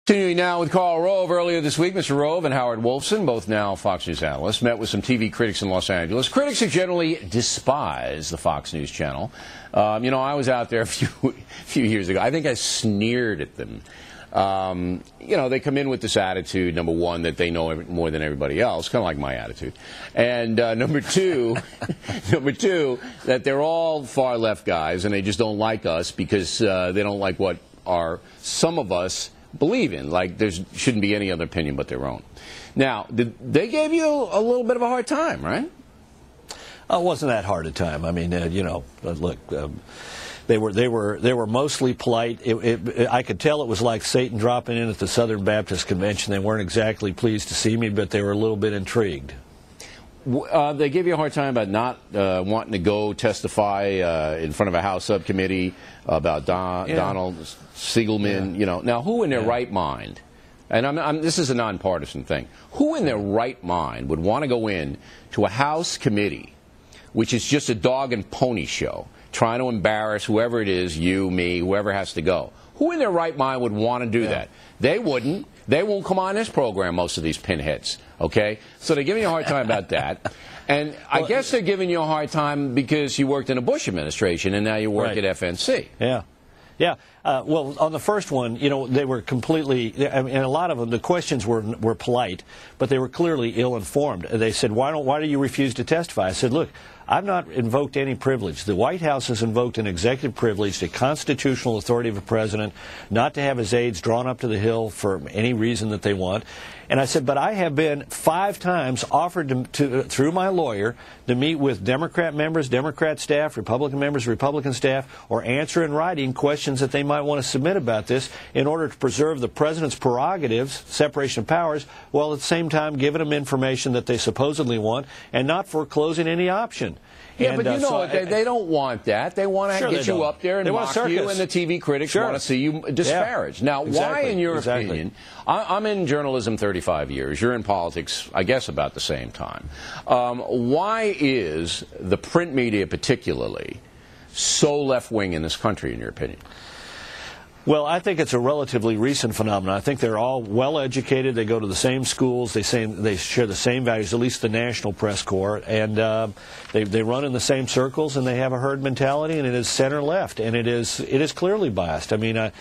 Continuing now with Karl Rove. Earlier this week, Mr. Rove and Howard Wolfson, both now Fox News analysts, met with some TV critics in Los Angeles. Critics who generally despise the Fox News channel. I was out there a few years ago. I think I sneered at them. They come in with this attitude, number one, that they know more than everybody else, kind of like my attitude. And number two, that they're all far left guys, and they just don't like us because they don't like what some of us believe in. Like, there shouldn't be any other opinion but their own. Now, they gave you a little bit of a hard time, right? It wasn't that hard a time. I mean, look, they were mostly polite. I could tell it was like Satan dropping in at the Southern Baptist Convention. They weren't exactly pleased to see me, but they were a little bit intrigued. They gave you a hard time about not wanting to go testify in front of a House subcommittee about Donald Siegelman. Yeah. Now who in their right mind, and this is a nonpartisan thing, who in their right mind would want to go in to a House committee, which is just a dog and pony show, trying to embarrass whoever it is, you, me, whoever has to go? Who in their right mind would want to do that? They wouldn't. They won't come on this program, most of these pinheads, okay? So they're giving you a hard time about that. And I guess they're giving you a hard time because you worked in a Bush administration and now you work at FNC. Yeah. Yeah. Well, on the first one, they were completely, and a lot of them, the questions were polite, but they were clearly ill-informed. They said, why do you refuse to testify? I said, look, I've not invoked any privilege. The White House has invoked an executive privilege, the constitutional authority of a president, not to have his aides drawn up to the Hill for any reason that they want. And I said, but I have been 5 times offered through my lawyer to meet with Democrat members, Democrat staff, Republican members, Republican staff, or answer in writing questions that they might want to submit about this in order to preserve the president's prerogatives, separation of powers, while at the same time giving them information that they supposedly want and not foreclosing any option. Yeah, but they don't want that. They want to get you up there and mock you, and the TV critics want to see you disparaged. Now, why, in your opinion, I'm in journalism 35 years, you're in politics, I guess, about the same time. Why is the print media particularly so left-wing in this country, in your opinion? Well, I think it's a relatively recent phenomenon. I think they're all well-educated. They go to the same schools. They share the same values, at least the National Press Corps. And they run in the same circles, and they have a herd mentality, and it is center-left. And it is clearly biased. I mean, I'm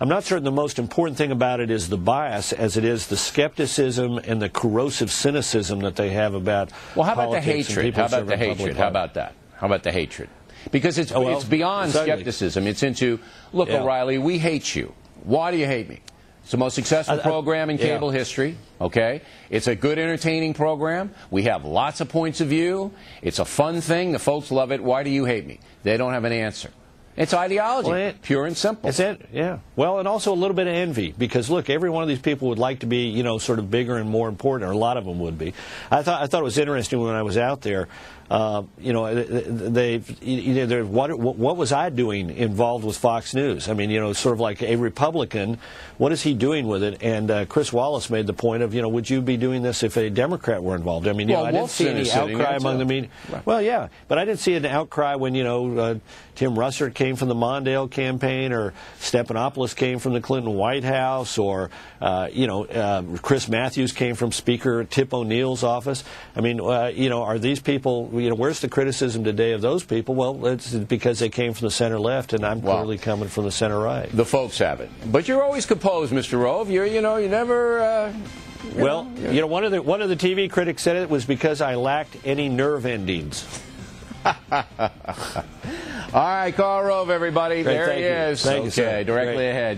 not certain the most important thing about it is the bias as it is the skepticism and the corrosive cynicism that they have about politics. Well, how about the hatred? How about the hatred? How about that? How about the hatred? Because it's beyond skepticism. It's into, look, O'Reilly, we hate you. Why do you hate me? It's the most successful program in cable history, okay? It's a good, entertaining program. We have lots of points of view. It's a fun thing. The folks love it. Why do you hate me? They don't have an answer. It's ideology, pure and simple. It's it, yeah. Well, and also a little bit of envy, because look, every one of these people would like to be, sort of bigger and more important, or a lot of them would be. I thought it was interesting when I was out there. What was I doing involved with Fox News? I mean, sort of like a Republican, what is he doing with it? And Chris Wallace made the point of, would you be doing this if a Democrat were involved? I mean, I didn't see any outcry among the media. Right. Well, yeah, but I didn't see an outcry when, Tim Russert came from the Mondale campaign, or Stephanopoulos came from the Clinton White House, or, Chris Matthews came from Speaker Tip O'Neill's office. I mean, are these people, where's the criticism today of those people? Well, it's because they came from the center-left, and I'm clearly coming from the center-right. The folks have it. But you're always composed, Mr. Rove. You never... one of the TV critics said it was because I lacked any nerve endings. All right, Karl Rove, everybody. Great, there he is. Thank you, sir. Directly ahead.